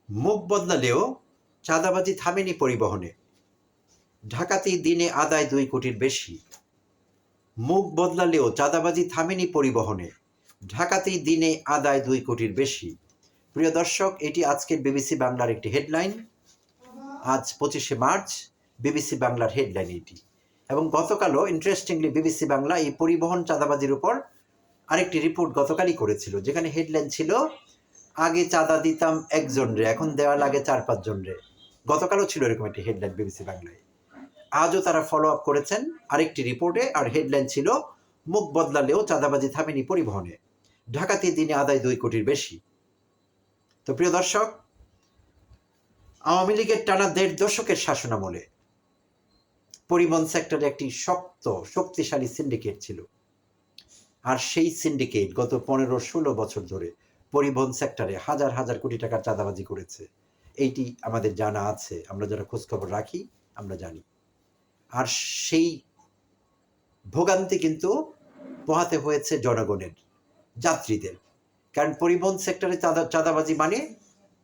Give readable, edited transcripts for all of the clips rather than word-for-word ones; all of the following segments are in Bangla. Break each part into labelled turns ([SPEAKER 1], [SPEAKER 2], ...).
[SPEAKER 1] মুখ বদলালেও চাঁদাবাজি থামেনি পরিবহনে, ঢাকাতেই দিনে আদায় 2 কোটির বেশি। মুখ বদলালেও চাঁদাবাজি থামেনি পরিবহনে, ঢাকাতেই দিনে আদায় 2 কোটির বেশি। প্রিয় দর্শক, এটি আজকের বিবিসি বাংলার একটি হেডলাইন। আজ 25শে মার্চ, বিবিসি বাংলার হেডলাইন এটি। এবং গতকালও ইন্টারেস্টিংলি বিবিসি বাংলা এই পরিবহন চাঁদাবাজির উপর আরেকটি রিপোর্ট গতকালই করেছিল, যেখানে হেডলাইন ছিল আগে চাঁদা দিতাম একজন রে, এখন দেওয়া লাগে 4-5 জন রে। গতকালও ছিল এরকম একটি হেডলাইন বিবিসি বাংলায়। আজও তারা ফলো আপ করেছেন আরেকটি রিপোর্টে, আর হেডলাইন ছিল মুখ বদলালেও চাঁদাবাজি থামেনি পরিবহনে, ঢাকাতে দিনে আদায় 2 কোটির বেশি। তো প্রিয় দর্শক, আওয়ামী লীগের টানা 1.5 দশকের শাসনামলে পরিবহন সেক্টরে একটি শক্তিশালী সিন্ডিকেট ছিল, আর সেই সিন্ডিকেট গত 15-16 বছর ধরে পরিবহন সেক্টরে হাজার হাজার কোটি টাকার চাঁদাবাজি করেছে। এইটি আমাদের জানা আছে, আমরা যারা খোঁজখবর রাখি আমরা জানি। আর সেই ভোগান্তি কিন্তু পোহাতে হয়েছে জনগণের, যাত্রীদের। কারণ পরিবহন সেক্টরে চাঁদাবাজি মানে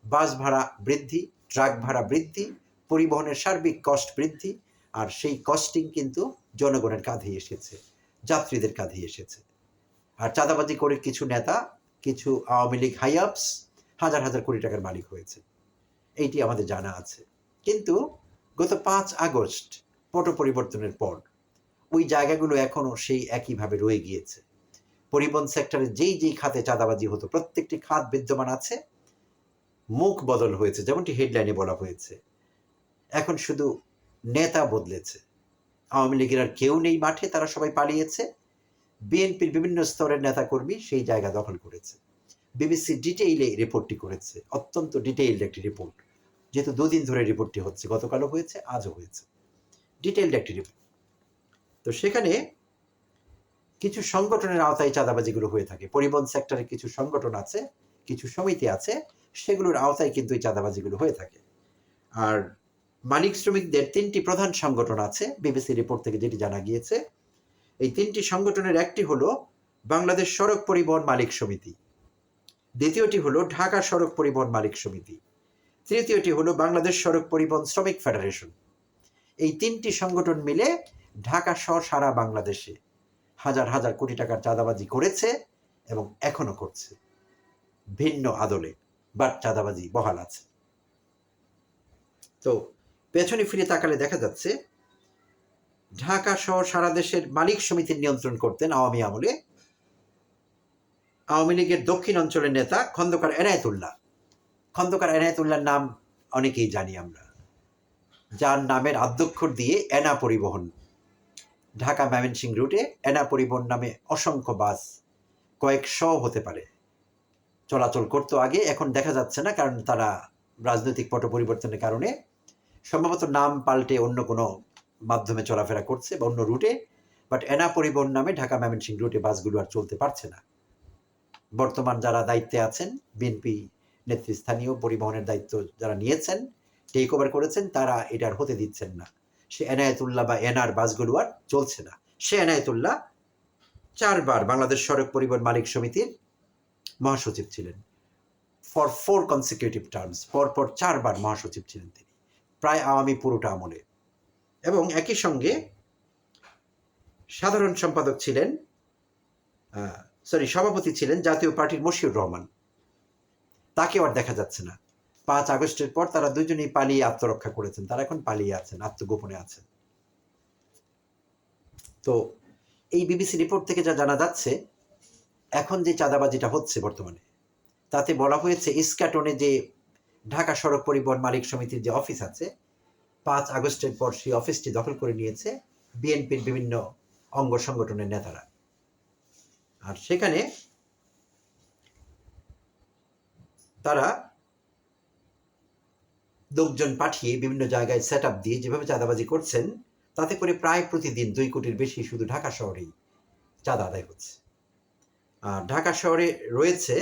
[SPEAKER 1] বাস ভাড়া বৃদ্ধি, ট্রাক ভাড়া বৃদ্ধি, পরিবহনের সার্বিক কস্ট বৃদ্ধি, আর সেই কস্টিং কিন্তু জনগণের কাঁধে এসেছে, যাত্রীদের কাঁধে এসেছে। আর চাঁদাবাজি করে কিছু নেতা, কিছু আওয়ামী লীগ হাইআপস হাজার হাজার কোটি টাকার মালিক হয়েছে, এইটি আমাদের জানা আছে। কিন্তু গত 5 আগস্ট পট পরিবর্তনের পর ওই জায়গাগুলো এখনো সেই একইভাবে রয়ে গিয়েছে। পরিবহন সেক্টরে যেই খাতে চাঁদাবাজি হতো প্রত্যেকটি খাত বিদ্যমান আছে, মুখ বদল হয়েছে, যেমনটি হেডলাইনে বলা হয়েছে। এখন শুধু নেতা বদলেছে, আওয়ামী লীগের আর কেউ নেই মাঠে, তারা সবাই পালিয়েছে। বিএনপির বিভিন্ন স্তরের নেতাকর্মী সেই জায়গা দখল করেছে। বিবিসি ডিটেইলে রিপোর্টটি করেছে, অত্যন্ত ডিটেইলড একটি রিপোর্ট, যেহেতু 2 দিন ধরে রিপোর্টটি হচ্ছে, গতকালও হয়েছে, আজও হয়েছে, ডিটেইলড একটি রিপোর্ট। তো সেখানে কিছু সংগঠনের আওতায় চাঁদাবাজিগুলো হয়ে থাকে। পরিবহন সেক্টরে কিছু সংগঠন আছে, কিছু সমিতি আছে, সেগুলোর আওতায় কিন্তু এই চাঁদাবাজিগুলো হয়ে থাকে। আর মালিক শ্রমিকদের 3টি প্রধান সংগঠন আছে বিবিসি রিপোর্ট থেকে যেটি জানা গিয়েছে। এই 3টি সংগঠনের একটি হলো বাংলাদেশ সড়ক পরিবহন মালিক সমিতি, দ্বিতীয়টি হলো ঢাকা সড়ক পরিবহন মালিক সমিতি, তৃতীয়টি হলো বাংলাদেশ সড়ক পরিবহন শ্রমিক ফেডারেশন। এই 3টি সংগঠন মিলে ঢাকা সহ সারা বাংলাদেশে হাজার হাজার কোটি টাকার চাঁদাবাজি করেছে এবং এখনো করছে, ভিন্ন আদলে, বাট চাঁদাবাজি বহাল আছে। তো পেছনে ফিরে তাকালে দেখা যাচ্ছে ঢাকা সহ সারা দেশের মালিক সমিতির নিয়ন্ত্রণ করতেন আওয়ামী আমলে আওয়ামী লীগের দক্ষিণ অঞ্চলের নেতা খন্দকার এনায়েতুল্লাহ। খন্দকার এনায়েতুল্লাহর নাম অনেকেই জানি আমরা, যার নামের আদ্যক্ষর দিয়ে এনা পরিবহন, ঢাকা ময়মনসিংহ রুটে এনা পরিবহন নামে অসংখ্য বাস, কয়েকশো হতে পারে, চলাচল করতো আগে। এখন দেখা যাচ্ছে না, কারণ তারা রাজনৈতিক পট পরিবর্তনের কারণে সম্ভবত নাম পাল্টে অন্য কোনো মাধ্যমে চলাফেরা করছে বা অন্য রুটে। বাট এনা পরিবহন নামে ঢাকা ময়মনসিংহ রুটে বাসগুলো আর চলতে পারছে না। বর্তমান যারা দায়িত্বে আছেন, বিএনপি নেতৃস্থানীয় পরিবহনের দায়িত্ব যারা নিয়েছেন, টেক ওভার করেছেন, তারা এটা আর হতে দিচ্ছেন না। সে এনায়েতুল্লাহ বা এনার বাসগুলো আর চলছে না। সে এনায়েতুল্লাহ 4 বার বাংলাদেশ সড়ক পরিবহন মালিক সমিতির মহাসচিব ছিলেন, ফর 4 কনসিকিউটিভ টার্মস, পরপর 4 বার মহাসচিব ছিলেন তিনি, প্রায় আওয়ামী পুরোটা আমলে। এবং একই সঙ্গে সাধারণ সম্পাদক ছিলেন, সভাপতি ছিলেন জাতীয় পার্টির মশিউর রহমান। তাকে আর দেখা যাচ্ছে না। 5 আগস্টের পর তারা দুজনেই পালিয়ে আত্মরক্ষা করেছেন, তারা এখন পালিয়ে আছেন, আত্মগোপনে আছেন। তো এই বিবিসি রিপোর্ট থেকে যা জানা যাচ্ছে, এখন যে চাঁদাবাজিটা হচ্ছে বর্তমানে, তাতে বলা হয়েছে ইস্কাটনে যে ঢাকা সড়ক পরিবহন মালিক সমিতির যে অফিস আছে, 5 আগস্টের পর সেই অফিসটি দখল করে নিয়েছে বিএনপির বিভিন্ন অঙ্গ সংগঠনের নেতারা। আর সেখানে তারা লোকজন পাঠিয়ে বিভিন্ন জায়গায় সেট আপ দিয়ে যেভাবে চাঁদাবাজি করছেন, তাতে করে প্রায় প্রতিদিন 2 কোটির বেশি শুধু ঢাকা শহরেই চাঁদা আদায় হচ্ছে। আর ঢাকা শহরে রয়েছে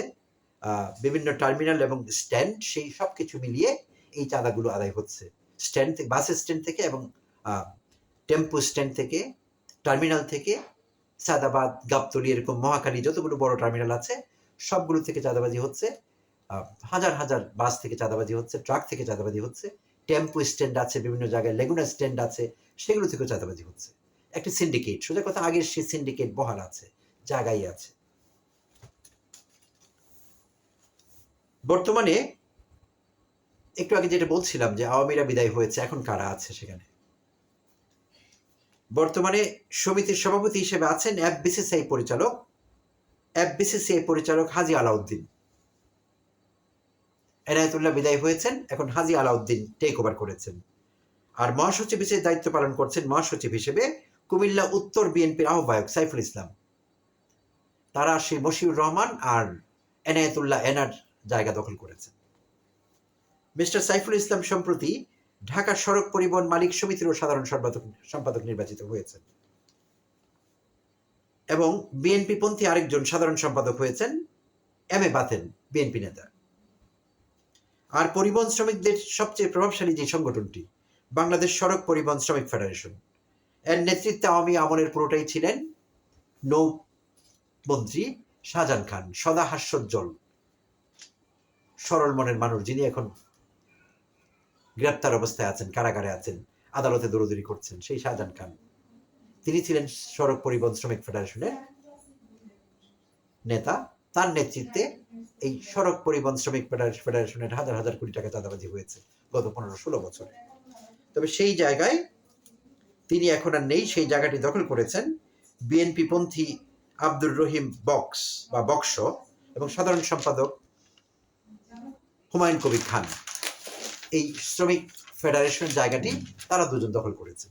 [SPEAKER 1] বিভিন্ন টার্মিনাল এবং স্ট্যান্ড, সেই সব কিছু মিলিয়ে এই চাঁদাগুলো আদায় হচ্ছে। স্ট্যান্ড থেকে, বাস স্ট্যান্ড থেকে এবং টেম্পো স্ট্যান্ড থেকে, টার্মিনাল থেকে, সাদাবাদ, গাবতলী, এরকম মহাখালী যতগুলো বড় টার্মিনাল আছে সবগুলো থেকে চাঁদাবাজি হচ্ছে। হাজার হাজার বাস থেকে চাঁদাবাজি হচ্ছে, ট্রাক থেকে চাঁদাবাজি হচ্ছে, টেম্পো স্ট্যান্ড আছে, বিভিন্ন জায়গায় লেগুনা স্ট্যান্ড আছে, সেগুলো থেকেও চাঁদাবাজি হচ্ছে। একটি সিন্ডিকেট, সোজা কথা আগের সেই সিন্ডিকেট বহাল আছে, জায়গায় আছে। বর্তমানে একটু আগে যেটা বলছিলাম যে আওয়ামীরা বিদায় হয়েছে, এখন কারা আছে সেখানে? বর্তমানে সমিতির সভাপতি হিসেবে আছেন এফবিসিসিআই পরিচালক হাজী আলাউদ্দিন। এনায়েতুল্লাহ বিদায় হয়েছেন, এখন হাজী আলাউদ্দিন টেক ওভার করেছেন। আর মহাসচিব হিসেবে দায়িত্ব পালন করছেন মহাসচিব হিসেবে কুমিল্লা উত্তর বিএনপির আহ্বায়ক সাইফুল ইসলাম। তারা সেই মশিউর রহমান আর এনায়েতুল্লাহ এনার জায়গা দখল করেছেন। মিস্টার সাইফুল ইসলাম সম্প্রতি ঢাকা সড়ক পরিবহন মালিক সমিতিরও সাধারণ সম্পাদক নির্বাচিত হয়েছেন এবং বিএনপি পন্থী আরেকজন সাধারণ সম্পাদক হয়েছেন এম এ বাতেন, বিএনপি নেতা। আর পরিবহন শ্রমিকদের সবচেয়ে প্রভাবশালী যে সংগঠনটি বাংলাদেশ সড়ক পরিবহন শ্রমিক ফেডারেশন, এর নেতৃত্বে আওয়ামী আমলের পুরোটাই ছিলেন নৌ মন্ত্রী শাহজাহান খান, সদা হাস্যোজ্জ্বল সরল মনের মানুষ, যিনি এখন গ্রেপ্তার অবস্থায় আছেন, কারাগারে আছেন, আদালতে দৌড়দৌড়ি করছেন, সেই শাহজাহান খান। তিনি ছিলেন সড়ক পরিবহন শ্রমিক ফেডারেশনের নেতা। তার নেতৃত্বে এই সড়ক পরিবহন শ্রমিক ফেডারেশনের হাজার হাজার কোটি টাকা চাঁদাবাজি হয়েছে গত 15-16 বছরে। তবে সেই জায়গায় তিনি এখন আর নেই, সেই জায়গাটি দখল করেছেন বিএনপি পন্থী আব্দুর রহিম বক্স এবং সাধারণ সম্পাদক হুমায়ুন কবির খান। এই শ্রমিক ফেডারেশনের জায়গাটি তারা দুজন দখল করেছে।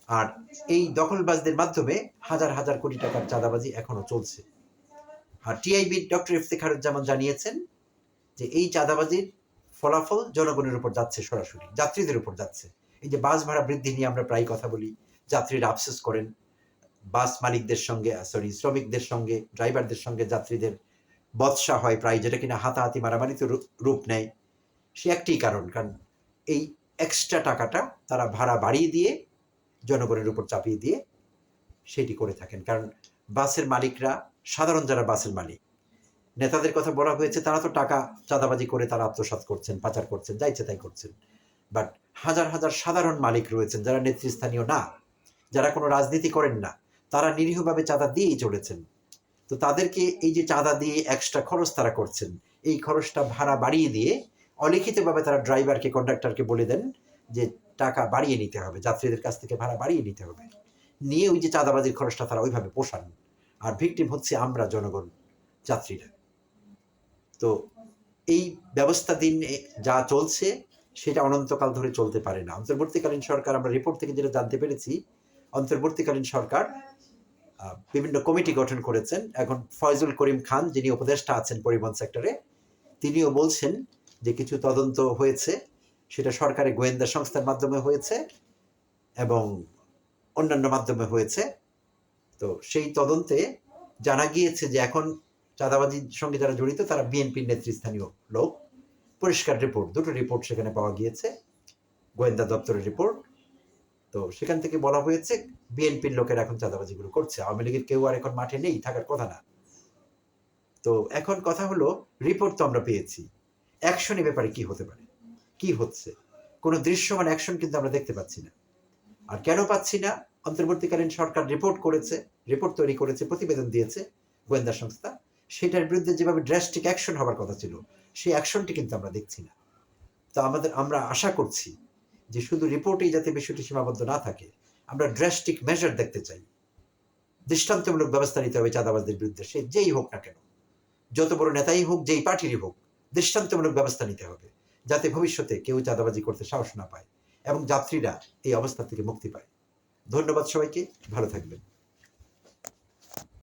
[SPEAKER 1] আর এই দখলবাজদের মাধ্যমে হাজার হাজার কোটি টাকার চাঁদাবাজি এখনো চলছে। আর টিআইবি ডক্টর ইফতেখারুজ্জামান জানিয়েছেন যে এই চাঁদাবাজির ফলাফল জনগণের উপর যাচ্ছে, সরাসরি যাত্রীদের উপর যাচ্ছে। এই যে বাস ভাড়া বৃদ্ধি নিয়ে আমরা প্রায় কথা বলি, যাত্রীরা আফসোস করেন, বাস মালিকদের সঙ্গে শ্রমিকদের সঙ্গে, ড্রাইভারদের সঙ্গে যাত্রীদের বচসা হয় প্রায়, যেটা কিনা হাতাহাতি মারামারিতে রূপ নেয়। সে একটি কারণ এই এক্সট্রা টাকাটা তারা ভাড়া বাড়িয়ে দিয়ে জনগণের উপর চাপিয়ে দিয়ে সেটি করে থাকেন। কারণ বাসের মালিকরা, সাধারণ যারা বাসের মালিক, নেতাদের কথা বলা হয়েছে, তারা তো টাকা চাঁদাবাজি করে তারা আত্মসাৎ করছেন, পাচার করছেন, যা ইচ্ছে তাই করছেন। বাট হাজার হাজার সাধারণ মালিক রয়েছেন যারা নেতৃস্থানীয় না, যারা কোনো রাজনীতি করেন না, তারা নিরীহভাবে চাঁদা দিয়েই চলেছেন। তো তাদেরকে এই যে চাঁদা দিয়ে এক্সট্রা খরচ তারা করছেন, এই খরচটা ভাড়া বাড়িয়ে দিয়ে অলিখিতভাবে তারা ড্রাইভারকে, কন্ডাক্টরকে বলে দেন যে টাকা বাড়িয়ে নিতে হবে, যাত্রীদের কাছ থেকে ভাড়া বাড়িয়ে নিতে হবে, নিয়ে ওই যে চাঁদাবাজির খরচটা তারা ওইভাবে পোষান। আর ভিকটিম হচ্ছে আমরা, জনগণ, যাত্রীরা। তো এই ব্যবস্থা দিন যা চলছে সেটা অনন্তকাল ধরে চলতে পারে না। অন্তর্বর্তীকালীন সরকার, আমরা রিপোর্ট থেকে যেটা জানতে পেরেছি, অন্তর্বর্তীকালীন সরকার বিভিন্ন কমিটি গঠন করেছেন। এখন ফয়জুল করিম খান, যিনি উপদেষ্টা আছেন পরিবহন সেক্টরে, তিনিও বলছেন যে কিছু তদন্ত হয়েছে, সেটা সরকারি গোয়েন্দা সংস্থার মাধ্যমে হয়েছে এবং অন্যান্য মাধ্যমে হয়েছে। তো সেই তদন্তে জানা গিয়েছে যে এখন চাঁদাবাজির সঙ্গে যারা জড়িত তারা বিএনপির নেতৃস্থানীয় লোক। পরিষ্কার রিপোর্ট, দুটো রিপোর্ট সেখানে পাওয়া গিয়েছে, গোয়েন্দা দপ্তরের রিপোর্ট। তো সেখান থেকে বলা হয়েছে বিএনপির লোকেরা এখন চাঁদাবাজিগুলো করছে, আওয়ামী লীগের কেউ আর এখন মাঠে নেই, থাকার কথা না। তো এখন কথা হলো, রিপোর্ট তো আমরা পেয়েছি, অ্যাকশনের ব্যাপারে কি হতে পারে, কি হচ্ছে, কোনো দৃশ্যমান অ্যাকশন কিন্তু আমরা দেখতে পাচ্ছি না। আর কেন পাচ্ছি না? অন্তর্বর্তীকালীন সরকার রিপোর্ট তৈরি করেছে, প্রতিবেদন দিয়েছে গোয়েন্দা সংস্থা, সেটার বিরুদ্ধে যেভাবে ড্রাস্টিক অ্যাকশন হওয়ার কথা ছিল, সেই অ্যাকশনটি কিন্তু আমরা দেখছি না। তো আমরা আশা করছি যে শুধু রিপোর্টেই যাতে বিষয়টি সীমাবদ্ধ না থাকে, আমরা ড্রাস্টিক মেজার দেখতে চাই। দৃষ্টান্তমূলক ব্যবস্থা নিতে হবে চাঁদাবাজদের বিরুদ্ধে, সে যেই হোক না কেন, যত বড় নেতাই হোক, যেই পার্টিরই হোক, দৃষ্টান্তমূলক ব্যবস্থা নিতে হবে, যাতে ভবিষ্যতে কেউ চাঁদাবাজি করতে সাহস না পায় এবং যাত্রীরা এই অবস্থা থেকে মুক্তি পায়। ধন্যবাদ সবাইকে, ভালো থাকবেন।